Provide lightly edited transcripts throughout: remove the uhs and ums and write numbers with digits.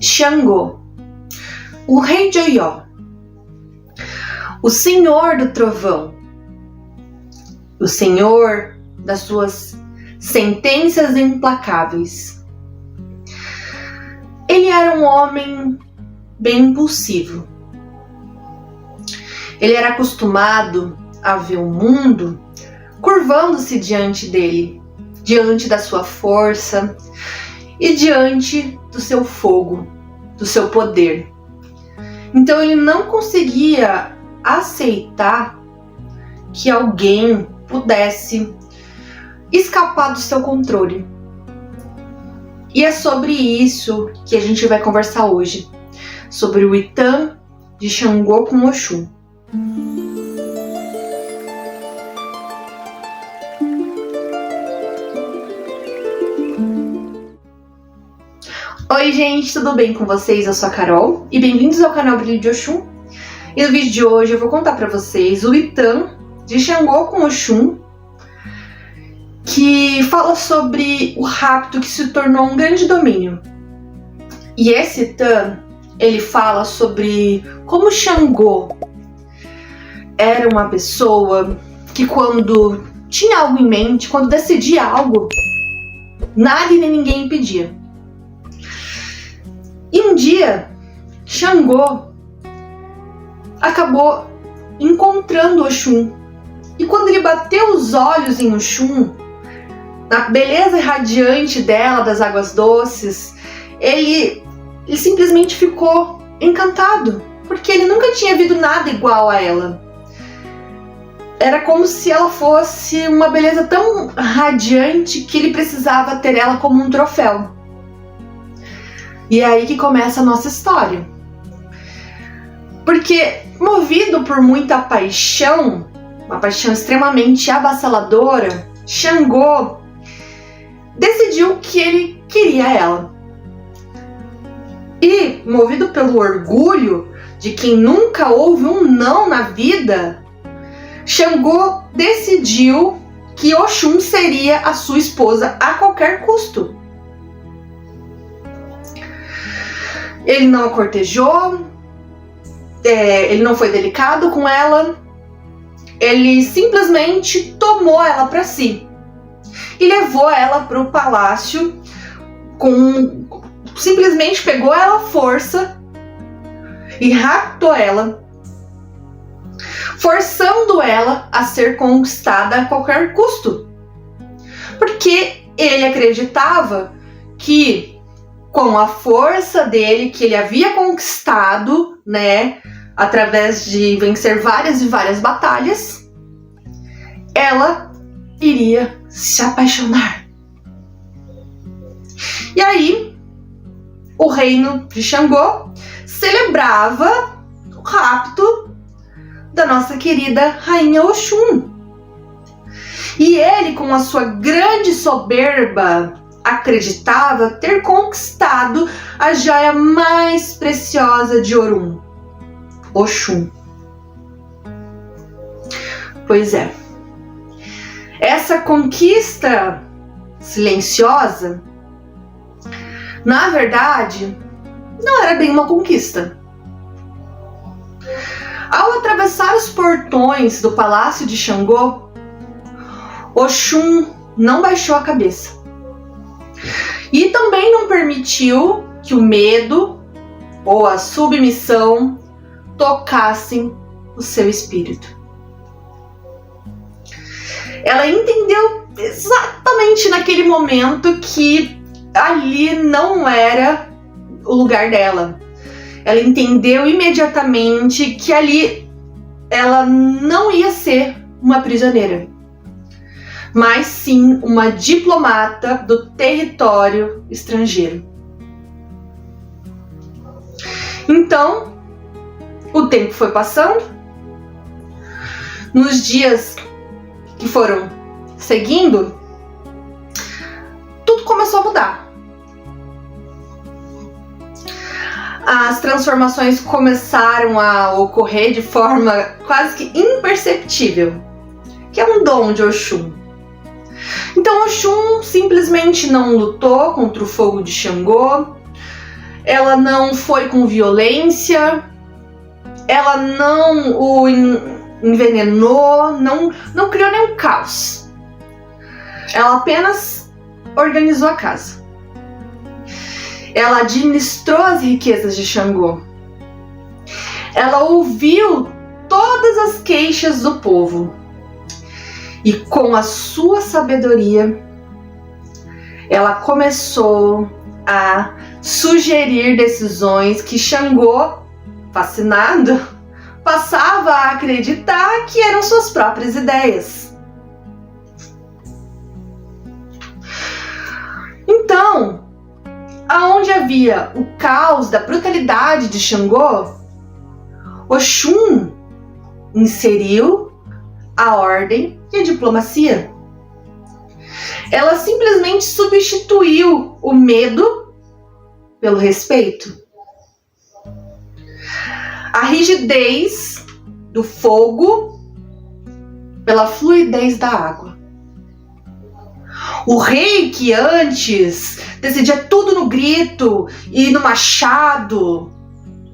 Xangô, o rei de Oió, o senhor do trovão, o senhor das suas sentenças implacáveis. Ele era um homem bem impulsivo. Ele era acostumado a ver o mundo curvando-se diante dele, diante da sua força e diante do seu fogo, do seu poder. Então ele não conseguia aceitar que alguém pudesse escapar do seu controle. E é sobre isso que a gente vai conversar hoje, sobre o Itã de Xangô com Oxum. Oi gente, tudo bem com vocês? Eu sou a Carol e bem-vindos ao canal Brilho de Oxum. E no vídeo de hoje eu vou contar para vocês o Itã de Xangô com Oxum, que fala sobre o rapto que se tornou um grande domínio. E esse Itã, ele fala sobre como Xangô era uma pessoa que quando tinha algo em mente, quando decidia algo, nada e nem ninguém impedia. E um dia, Xangô acabou encontrando Oxum. E quando ele bateu os olhos em Oxum, na beleza radiante dela, das águas doces, ele simplesmente ficou encantado, porque ele nunca tinha visto nada igual a ela. Era como se ela fosse uma beleza tão radiante que ele precisava ter ela como um troféu. E é aí que começa a nossa história. Porque, movido por muita paixão, uma paixão extremamente avassaladora, Xangô decidiu que ele queria ela. E, movido pelo orgulho de quem nunca houve um não na vida, Xangô decidiu que Oxum seria a sua esposa a qualquer custo. Ele não a cortejou, ele não foi delicado com ela, ele simplesmente tomou ela para si e levou ela para o palácio, simplesmente pegou ela à força e raptou ela, forçando ela a ser conquistada a qualquer custo, porque ele acreditava que com a força dele, que ele havia conquistado, através de vencer várias e várias batalhas, ela iria se apaixonar. E aí, o reino de Xangô celebrava o rapto da nossa querida rainha Oxum. E ele, com a sua grande soberba, acreditava ter conquistado a joia mais preciosa de Orum, Oxum. Pois é, essa conquista silenciosa, na verdade, não era bem uma conquista. Ao atravessar os portões do palácio de Xangô, Oxum não baixou a cabeça. E também não permitiu que o medo ou a submissão tocassem o seu espírito. Ela entendeu exatamente naquele momento que ali não era o lugar dela. Ela entendeu imediatamente que ali ela não ia ser uma prisioneira, mas sim uma diplomata do território estrangeiro. Então, o tempo foi passando. Nos dias que foram seguindo, tudo começou a mudar. As transformações começaram a ocorrer de forma quase que imperceptível, que é um dom de Oxum. Então Oxum simplesmente não lutou contra o fogo de Xangô. ela não foi com violência, ela não o envenenou, não criou nenhum caos. Ela apenas organizou a casa. Ela administrou as riquezas de Xangô. Ela ouviu todas as queixas do povo. E com a sua sabedoria, ela começou a sugerir decisões que Xangô, fascinado, passava a acreditar que eram suas próprias ideias. Então, aonde havia o caos da brutalidade de Xangô, Oxum inseriu a ordem e a diplomacia. Ela simplesmente substituiu o medo pelo respeito. A rigidez do fogo pela fluidez da água. O rei que antes decidia tudo no grito e no machado,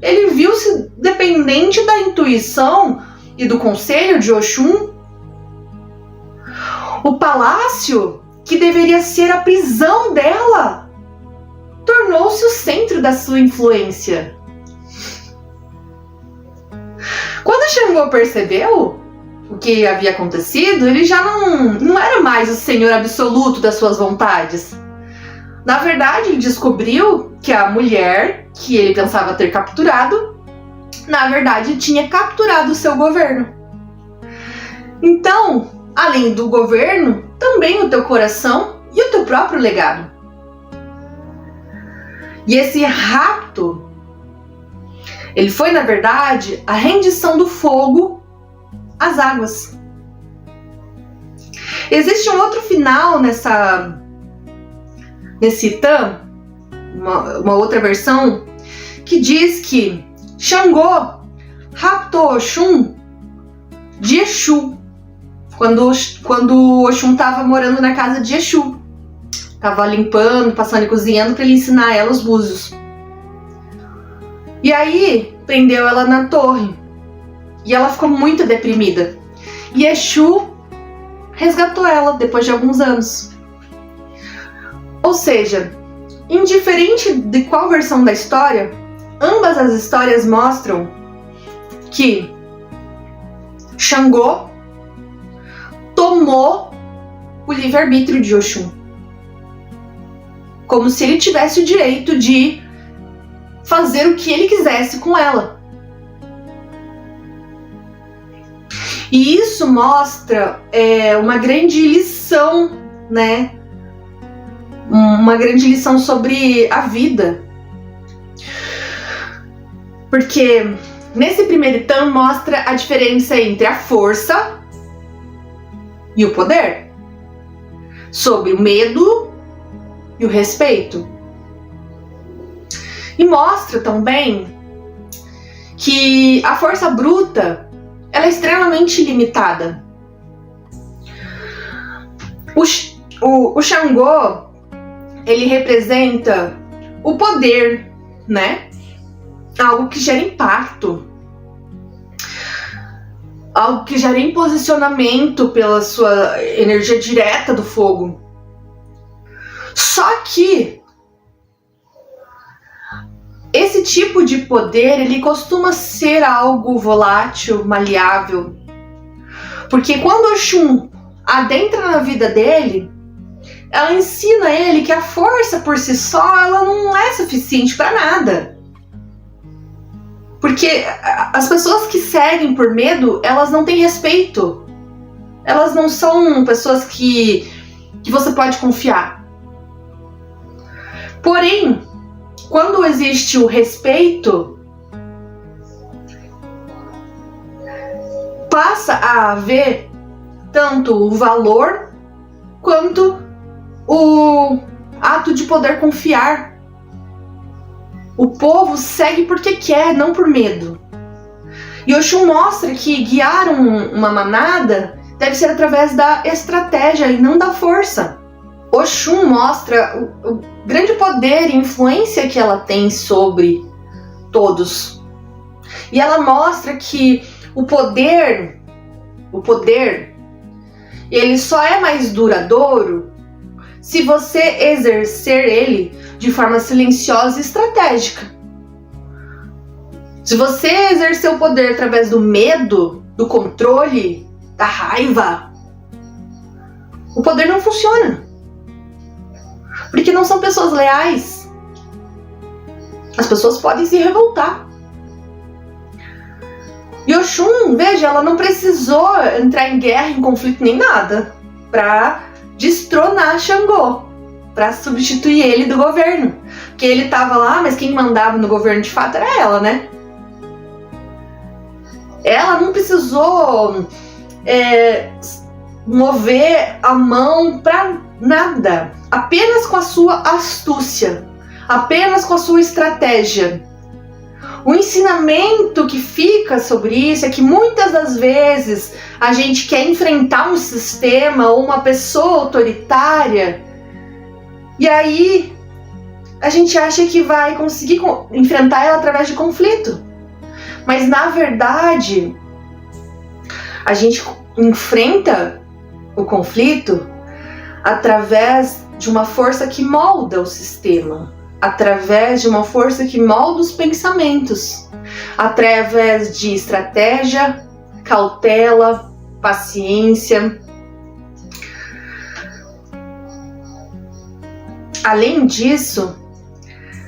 ele viu-se dependente da intuição e do conselho de Oxum. O palácio, que deveria ser a prisão dela, tornou-se o centro da sua influência. Quando Xangô percebeu o que havia acontecido, ele já não era mais o senhor absoluto das suas vontades. Na verdade, ele descobriu que a mulher que ele pensava ter capturado, na verdade, tinha capturado o seu governo. Então, além do governo, também o teu coração e o teu próprio legado. E esse rapto, ele foi, na verdade, a rendição do fogo às águas. Existe um outro final nesse Itã, uma outra versão, que diz que Xangô raptou Oxum de Exu, quando Oxum estava morando na casa de Exu. Estava limpando, passando e cozinhando para ele ensinar ela os búzios. E aí, prendeu ela na torre. E ela ficou muito deprimida. E Exu resgatou ela depois de alguns anos. Ou seja, indiferente de qual versão da história, ambas as histórias mostram que Xangô tomou o livre-arbítrio de Oxum. Como se ele tivesse o direito de fazer o que ele quisesse com ela. E isso mostra uma grande lição, né? Uma grande lição sobre a vida. Porque nesse primeiro Itã mostra a diferença entre a força e o poder, sobre o medo e o respeito. E mostra também que a força bruta, ela é extremamente limitada. O Xangô, ele representa o poder, né? Algo que gera impacto. Algo que gera imposicionamento pela sua energia direta do fogo. Só que esse tipo de poder, ele costuma ser algo volátil, maleável. Porque quando Oxum adentra na vida dele, ela ensina ele que a força por si só, ela não é suficiente para nada. Porque as pessoas que seguem por medo, elas não têm respeito. Elas não são pessoas que você pode confiar. Porém, quando existe o respeito, passa a haver tanto o valor quanto o ato de poder confiar. O povo segue porque quer, não por medo. E Oxum mostra que guiar uma manada deve ser através da estratégia e não da força. Oxum mostra o grande poder e influência que ela tem sobre todos. E ela mostra que o poder, ele só é mais duradouro se você exercer ele de forma silenciosa e estratégica. Se você exercer o poder através do medo, do controle, da raiva, o poder não funciona. Porque não são pessoas leais. As pessoas podem se revoltar. E Oxum, veja, ela não precisou entrar em guerra, em conflito, nem nada para destronar Xangô, para substituir ele do governo. Porque ele estava lá, mas quem mandava no governo de fato era ela, né? Ela não precisou mover a mão para nada, apenas com a sua astúcia, apenas com a sua estratégia. O ensinamento que fica sobre isso é que muitas das vezes a gente quer enfrentar um sistema ou uma pessoa autoritária e aí a gente acha que vai conseguir enfrentar ela através de conflito. Mas na verdade, a gente enfrenta o conflito através de uma força que molda o sistema, através de uma força que molda os pensamentos, através de estratégia, cautela, paciência. Além disso,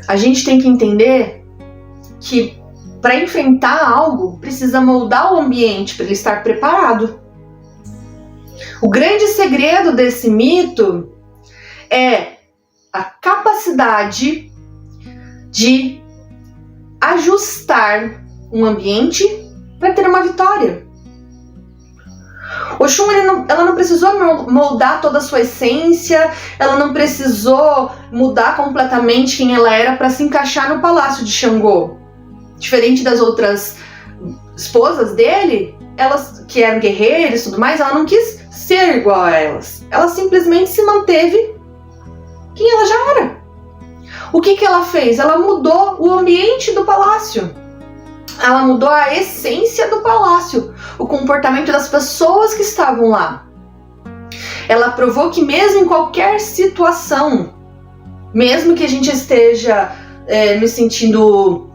a gente tem que entender que para enfrentar algo, precisa moldar o ambiente para ele estar preparado. O grande segredo desse mito é a capacidade de ajustar um ambiente para ter uma vitória. Oxum, ela não precisou moldar toda a sua essência, ela não precisou mudar completamente quem ela era para se encaixar no palácio de Xangô. Diferente das outras esposas dele, elas que eram guerreiras e tudo mais, ela não quis ser igual a elas. Ela simplesmente se manteve quem ela já era. O que ela fez? Ela mudou o ambiente do palácio. Ela mudou a essência do palácio, o comportamento das pessoas que estavam lá. Ela provou que mesmo em qualquer situação, mesmo que a gente esteja nos sentindo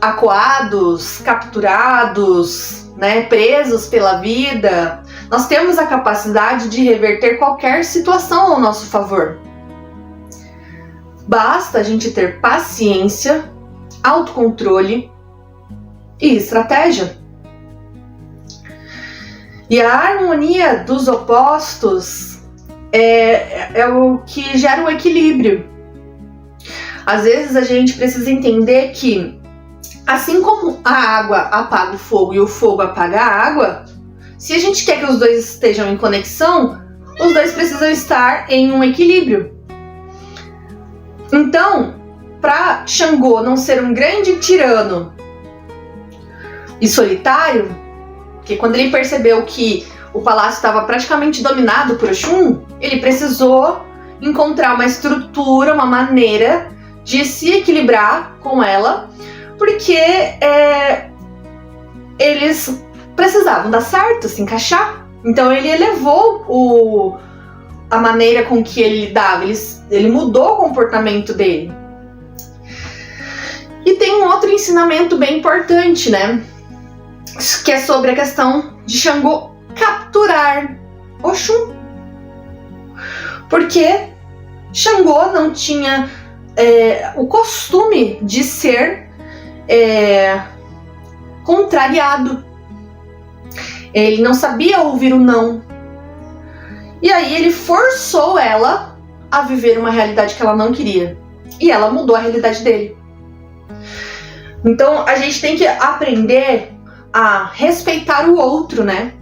acuados, capturados, né, presos pela vida, nós temos a capacidade de reverter qualquer situação ao nosso favor. Basta a gente ter paciência, autocontrole e estratégia. E a harmonia dos opostos é o que gera um equilíbrio. Às vezes a gente precisa entender que, assim como a água apaga o fogo e o fogo apaga a água, se a gente quer que os dois estejam em conexão, os dois precisam estar em um equilíbrio. Então, para Xangô não ser um grande tirano e solitário, porque quando ele percebeu que o palácio estava praticamente dominado por Oxum, ele precisou encontrar uma estrutura, uma maneira de se equilibrar com ela, porque eles precisavam dar certo, se encaixar. Então ele elevou a maneira com que ele lidava, ele mudou o comportamento dele. E tem um outro ensinamento bem importante, né? Que é sobre a questão de Xangô capturar Oxum. Porque Xangô não tinha o costume de ser contrariado. Ele não sabia ouvir o não. E aí ele forçou ela a viver uma realidade que ela não queria. E ela mudou a realidade dele. Então a gente tem que aprender a respeitar o outro, né?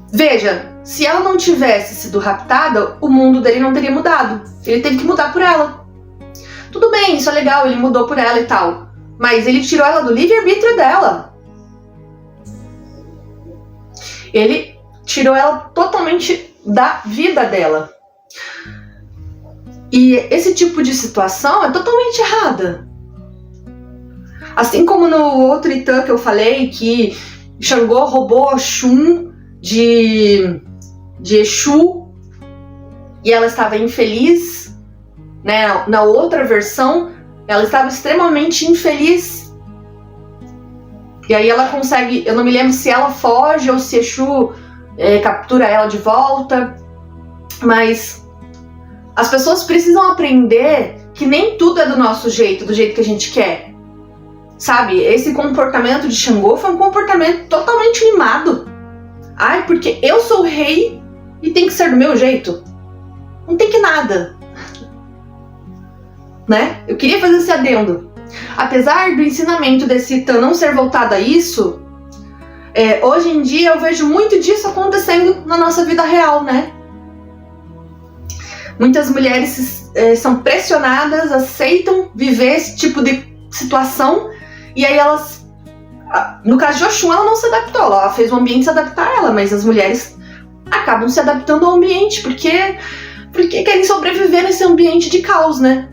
Veja, se ela não tivesse sido raptada, o mundo dele não teria mudado. Ele teve que mudar por ela. Tudo bem, isso é legal, ele mudou por ela e tal. Mas ele tirou ela do livre-arbítrio dela. Ele tirou ela totalmente da vida dela. E esse tipo de situação é totalmente errada. Assim como no outro Itã que eu falei, que Xangô roubou Oxum de Exu e ela estava infeliz, né? Na outra versão, ela estava extremamente infeliz. E aí ela consegue, eu não me lembro se ela foge ou se Exu captura ela de volta, mas as pessoas precisam aprender que nem tudo é do nosso jeito, do jeito que a gente quer. Sabe, esse comportamento de Xangô foi um comportamento totalmente mimado. Ai, porque eu sou o rei e tem que ser do meu jeito. Não tem que nada. Né? Eu queria fazer esse adendo. Apesar do ensinamento desse Itã não ser voltado a isso, hoje em dia eu vejo muito disso acontecendo na nossa vida real, né? Muitas mulheres são pressionadas, aceitam viver esse tipo de situação. E aí elas, no caso de Oxum, ela não se adaptou, ela fez o ambiente se adaptar a ela, mas as mulheres acabam se adaptando ao ambiente, porque querem sobreviver nesse ambiente de caos, né?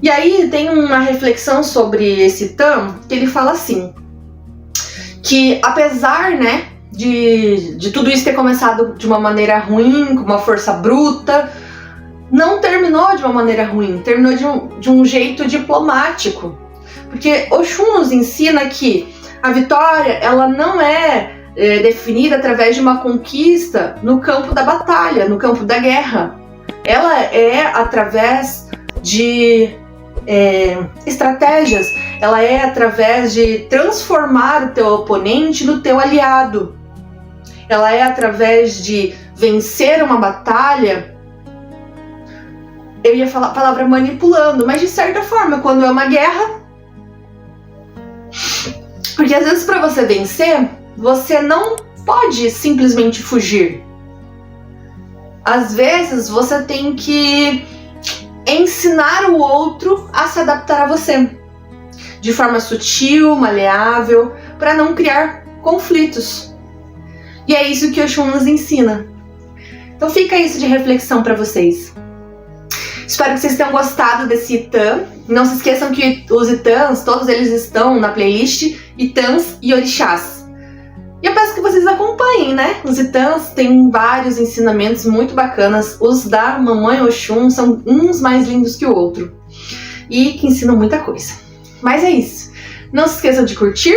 E aí tem uma reflexão sobre esse Itã, que ele fala assim, que apesar, né, de tudo isso ter começado de uma maneira ruim, com uma força bruta, não terminou de uma maneira ruim, terminou de um jeito diplomático. Porque Oxum nos ensina que a vitória, ela não é definida através de uma conquista no campo da batalha, no campo da guerra. Ela é através de estratégias, ela é através de transformar o teu oponente no teu aliado. Ela é através de vencer uma batalha. Eu ia falar a palavra manipulando, mas de certa forma, quando é uma guerra, porque às vezes para você vencer, você não pode simplesmente fugir. Às vezes você tem que ensinar o outro a se adaptar a você, de forma sutil, maleável, para não criar conflitos. E é isso que Oxum nos ensina. Então fica isso de reflexão para vocês. Espero que vocês tenham gostado desse Itã. Não se esqueçam que os Itãs, todos eles estão na playlist Itãs e Orixás. E eu peço que vocês acompanhem, né? Os Itãs têm vários ensinamentos muito bacanas. Os da Mamãe Oxum são uns mais lindos que o outro. E que ensinam muita coisa. Mas é isso. Não se esqueçam de curtir,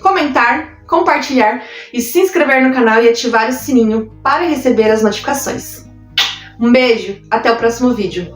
comentar, compartilhar e se inscrever no canal e ativar o sininho para receber as notificações. Um beijo, até o próximo vídeo.